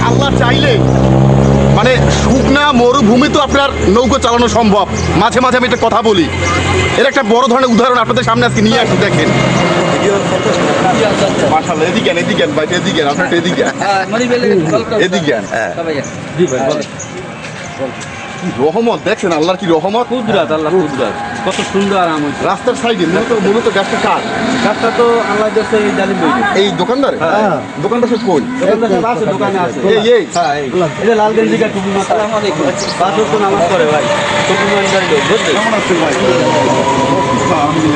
আল্লাহ চাইলে মানে শুকনা মরুভূমি তো আপনার নৌকো চালানো সম্ভব। মাঝে মাঝে আমি একটা কথা বলি, এর একটা বড় ধরনের উদাহরণ আপনাদের সামনে আজকে নিয়ে আসি। দেখেন মাশাআল্লাহ, এদিকে এদিকে ভাই, এদিকে আপনার এদিকে এদিকে রহমত দেখছেন, আল্লাহর কি রহমত, কুদরত, আল্লাহ কুদরত, কত সুন্দর আরাম হয়েছে। রাস্তার সাইডে মূলত গাছটা কার? গাছটা তো আল্লাহ দিয়েছে এই ডালিম বই। এই দোকানদার? দোকানদার সব কই? দোকানে আছে। এই এটা লাল গেঞ্জি কা টুপি মাথা। আসসালামু আলাইকুম। পাঁচ ওয়াক্ত নামাজ পড়ে ভাই। টুপি মানদারি লোক বুঝছেন? কেমন আছেন ভাই?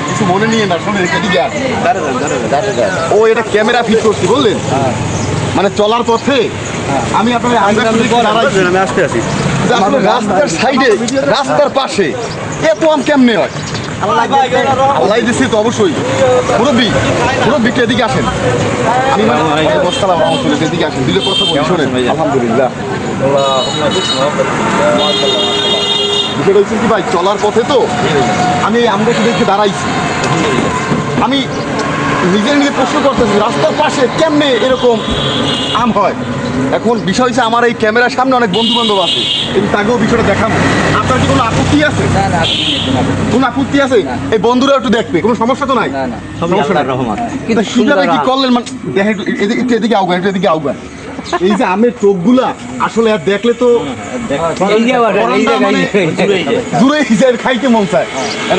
কিছু মনে নিয়ে না, শোনেন এদিকে আর ও এটা ক্যামেরা ফিট করছি বললেন, মানে চলার পথে আমি আপনার আমি আসতে আছি। আসলে রাস্তার সাইডে রাস্তার পাশে এত আম কেমনে হয়? আল্লাহ দিচ্ছি তো অবশ্যই। মুরব্বী এদিকে আসেন, আমি বসতাম এদিকে আসেন, দিলে কথা বলি শোনেন। আলহামদুলিল্লাহ, বিষয়টা হচ্ছে কি ভাই, চলার পথে তো আমি আমরা দেখে দাঁড়াইছি, আমি নিজে প্রশ্ন করতেছি রাস্তার পাশে কেমনে এরকম আম হয়। এখন বিষয় হচ্ছে আমার এই ক্যামেরার সামনে অনেক বন্ধু বান্ধব আছে, কিন্তু তাকেও বিষয়টা দেখাবো। আপনার কি কোনো আপত্তি আছে? কোনো আপত্তি আছে? এই বন্ধুরা একটু দেখবে, কোনো সমস্যা তো নাই? কিন্তু কিভাবে কি করলেন মানে দেখেন, একটু এদিকে আউগান, একটু এদিকে আউগান। এই যে আমের চোখগুলা আসলে আর দেখলে তো দূরে খাইতে মন চায়।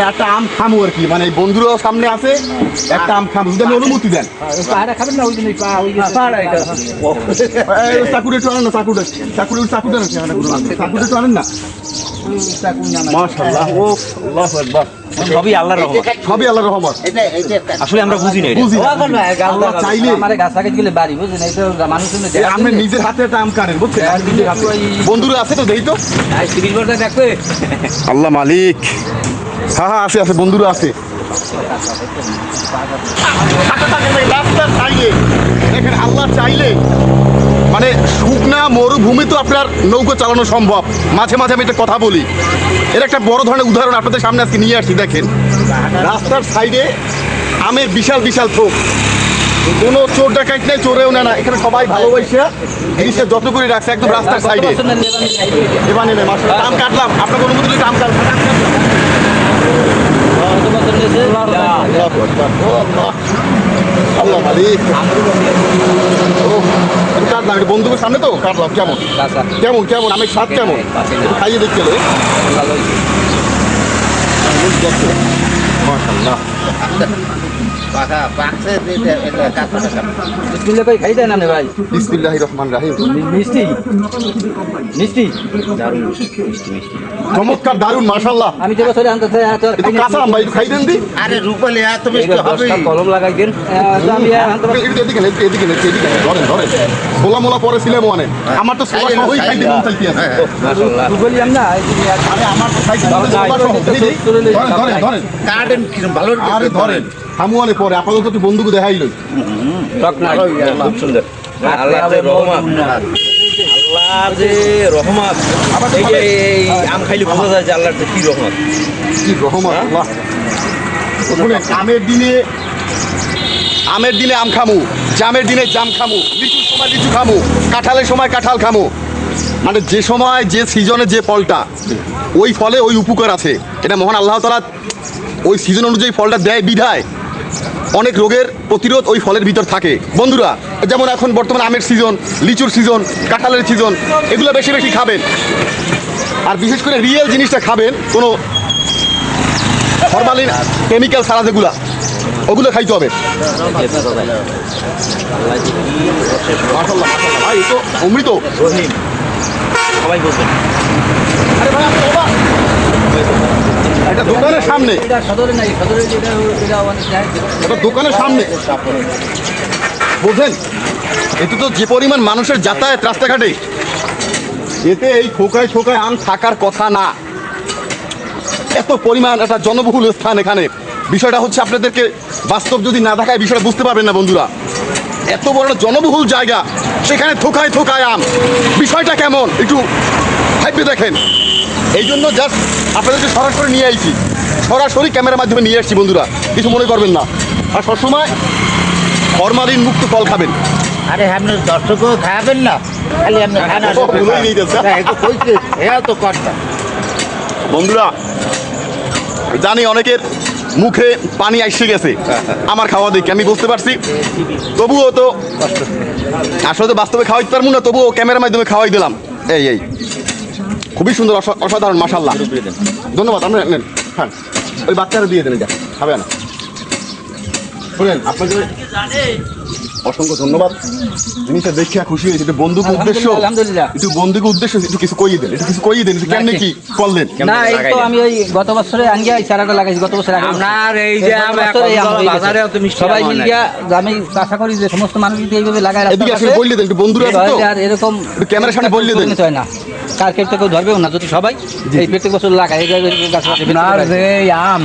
একটা আম খামো আর কি, মানে বন্ধুরাও সামনে আছে, একটা আম খামো, যদি আমি অনুমতি দেন। চাকুটা একটু আনেন না, চাকুটা একটু আনেন না। মাশাআল্লাহ, ও আল্লাহু আকবার। সবই আল্লাহর রহমত, সবই আল্লাহর রহমত। আসলে আমরা বুঝি না। আল্লাহ চাইলে আমারে গাছ লাগাই গেলে বাড়ি বুঝেন, এই তো মানুষ আপনি নিজের হাতে একটা আম কাটেন বুঝছেন, বন্ধুরা আছে তো দেখি তো 30 বছর দেখবে। আল্লাহ মালিক, হ্যাঁ আছে বন্ধুরা আছে। রাস্তার সাইডে দেখেন, আল্লাহ চাইলে মানে শুকনা মরুভূমি তো আপনার নৌকো চালানো সম্ভব। মাঝে মাঝে আমি একটা কথা বলি, এর একটা বড় ধরনের উদাহরণ আপনাদের সামনে আজকে নিয়ে আসছি। দেখেন রাস্তার সাইডে আমের বিশাল বিশাল থোক, কোনো চোর ডাকাইত নেই, চোরেও নেয় না, এখানে সবাই ভালোবাসে জিনিসটা যত্ন করে রাখছে একদম রাস্তার সাইডে। এবার নেবে মাশাআল্লাহ, আম কাটলাম, আপনাকে অনুমতি দিলে আম কাটলাম। আল্লাহ মালিক, কাটলাম বন্ধুদের সামনে তো কাটলাম। কেমন কেমন কেমন আমের স্বাদ কেমন খাইয়ে দেখতে মাশাআল্লাহ। খাই দেয় না ভাই। বিসমিল্লাহির রহমানির রহিম। মিষ্টি মিষ্টি চমৎকার, দারুণ, মাশাআল্লাহ। আমি যে বছরে আনতে একটু কাঁচা আম ভাই, একটু খাই দেন দি। আরে রূপালি এত মিষ্টি হবে, কলম লাগাই দেন। আমি এদিকে ধরেন সোলা মোলা পরে ছিলাম অনেক, আমার তো সোলা সহই খাইতে মন চাইতে আছে। বললাম না, আরে আমার তো খাইতে মন চাইতে। ধরেন গার্ডেন কি ভালো, আরে ধরেন থামুয়ানে পরে আপাতত একটু বন্ধুকে দেখাইল। খুব সুন্দর। আল্লাহ যে রহমত, আল্লাহ যে রহমত। এই যে এই আম খাইলে বোঝা যায় যে আল্লাহর কি রহমত, কি রহমত আল্লাহ। আমের দিনে আম খামু, জামের দিনে জাম খামু, লিচুর সময় লিচু খামু, কাঁঠালের সময় কাঁঠাল খামু। মানে যে সময় যে সিজনে যে ফলটা, ওই ফলে ওই উপকার আছে। এটা মহান আল্লাহ তাআলা ওই সিজন অনুযায়ী ফলটা দেয় বিধায় অনেক রোগের প্রতিরোধ ওই ফলের ভিতর থাকে। বন্ধুরা যেমন এখন বর্তমানে আমের সিজন, লিচুর সিজন, কাঁঠালের সিজন, এগুলো বেশি বেশি খাবেন। আর বিশেষ করে রিয়েল জিনিসটা খাবেন, কোনো ফরমালিন কেমিক্যাল ছাড়া যেগুলা, ওগুলো খাইতে হবে। মাশাআল্লাহ ভাই, তো অমৃত রহিম সবাই বলছেন। আরে ভাই আপনি বাবা এটা দোকানের সামনে, এটা সদরে নাই, সদরে এটা দোকানের সামনে বোঝেন, এতে তো যে পরিমাণ মানুষের যাতায়াত রাস্তাঘাটে, এতে এই খোকায় খোকায় আম থাকার কথা না। এত পরিমাণ একটা জনবহুল স্থান এখানে। বিষয়টা হচ্ছে আপনাদেরকে বাস্তব যদি না দেখায় বিষয়টা বুঝতে পারবেন না বন্ধুরা। এত বড় জনবহুল জায়গা, সেখানে থোকায় থোকায় আম, বিষয়টা কেমন একটু ভাববে দেখেন। এই জন্য জাস্ট আপনাদেরকে সরাসরি নিয়ে আইছি, সরাসরি ক্যামেরার মাধ্যমে নিয়ে আসছি বন্ধুরা, কিছু মনে করবেন না। আর সবসময় ফরমালিন মুক্ত ফল খাবেন। আরে আপনি দর্শকও খাবেন না। খালি আপনি খানা ও, ভুলেই নিতেছে। একটু কইতে হ্যাঁ তো কষ্ট বন্ধুরা জানি অনেকের মুখে পানি এসে গেছে আমার খাওয়া দেখে, আমি বুঝতে পারছি। তবুও তো আসলে তো বাস্তবে খাওয়াইতে পারবো না, তবুও ক্যামেরার মাধ্যমে খাওয়াই দিলাম। এই খুবই সুন্দর, অসাধারণ, মাশাআল্লাহ। ধন্যবাদ। আমরা নেন, খান। ওই বাচ্চারা দিয়ে দেন, এটা খাবে না। শুনেন, আপনাকে অসংখ্য ধন্যবাদ। জিনিসটা দেখে খুশি হয়েছে। একটু বন্ধুকে উদ্দেশ্য, আলহামদুলিল্লাহ। একটু বন্ধুকে উদ্দেশ্য একটু কিছু কইয়ে দেন, একটু কিছু কইয়ে দেন যে কেমনে কি করলেন। না এই তো আমি ওই গত বছরে আঙ্গিয়া এই চারাটা লাগাইছি, গত বছর আগে আপনার এই যে গত আম বছরে এই আম এখন হয়ে গেছে। বাজারেও তো মিষ্টি সবাই আম হয় মিলিয়া নাই। আমি আশা করি যে সমস্ত মানুষ যদি এইভাবে লাগায় এদিকে আসলে বললে দেন, একটু বন্ধুরা আছে তো, আর এরকম একটু ক্যামেরার সামনে বললে দেন। হয় না, কার ক্ষেত্রে কেউ ধরবেও না যদি সবাই এই প্রত্যেক বছর লাগায় এই গাছ আপনার যে আম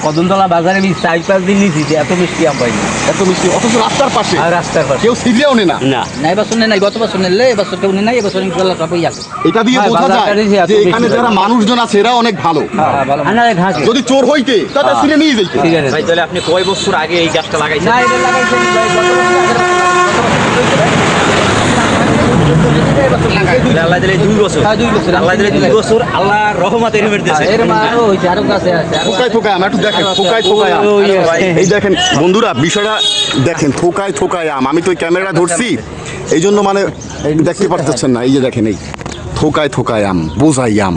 কদমতলা বাজারে আমি 4-5 দিন নিয়েছি যে এত মিষ্টি আম পাইনি। এত মিষ্টি, অথচ রাস্তার পাশে আর রাস্তার পাশে কেউ সিরিয়াও নেই না। না না এবছর নেই, গত বছর নিলে এবছর কেউ নেই, এবছর ইনশাল্লাহ সবই আছে। এটা দিয়ে হ্যাঁ, বোঝা যায় বাজারটারই যে এত যে বেশি এখানে যারা মানুষজন আছে এরা অনেক ভালো। হ্যাঁ, ভালো। আনারে ঘাস যদি চোর হইতে তাহলে সিরে নিয়ে যাইতে। ঠিক আছে ভাই তাহলে আপনি কয় বছর আগে এই গাছটা লাগাইছেন? না এটা লাগাইছেন গত বছর আল্লাহ দিলে 2 বছর। হ্যাঁ, 2 বছর। আল্লাহ দিলে 2 বছর, আল্লাহর রহমত এরকম দিয়েছে। এর আরো হয়েছে, আরো গাছে আছে, আরো থোকায় থোকায় আম, একটু দেখেন, থোকায় থোকায় আম। এই দেখেন বন্ধুরা, বিষয়টা দেখেন, থোকায় থোকায় আম। আমি তো ওই ক্যামেরা ধরছি, এই জন্য মানে দেখতে পারতেছেন না। এই যে দেখেন, এই থোকায় থোকায় আম, বোঝাই আম।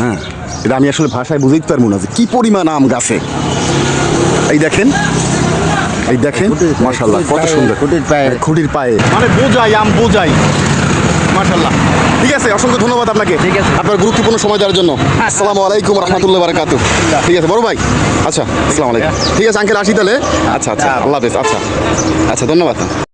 হ্যাঁ, এটা আমি আসলে ভাষায় বুঝাইতে পারবো না যে কি পরিমাণ আম গাছে। এই দেখেন, এই দেখেন, মাশাআল্লাহ কত সুন্দর। খুঁটির পায়ে মানে বোঝাই আম, বোঝাই, মাশাআল্লাহ। ঠিক আছে, অসংখ্য ধন্যবাদ আপনাকে, ঠিক আছে। আপনার গুরুত্বপূর্ণ সময় দেওয়ার জন্য। আসসালামু আলাইকুম রহমতুল্লাহ বারাকাতু। ঠিক আছে বড় ভাই, আচ্ছা আসসালামু আলাইকুম। ঠিক আছে আঙ্কেল, আসি তাহলে। আচ্ছা আচ্ছা, আল্লাহ হাফেজ। আচ্ছা আচ্ছা, ধন্যবাদ।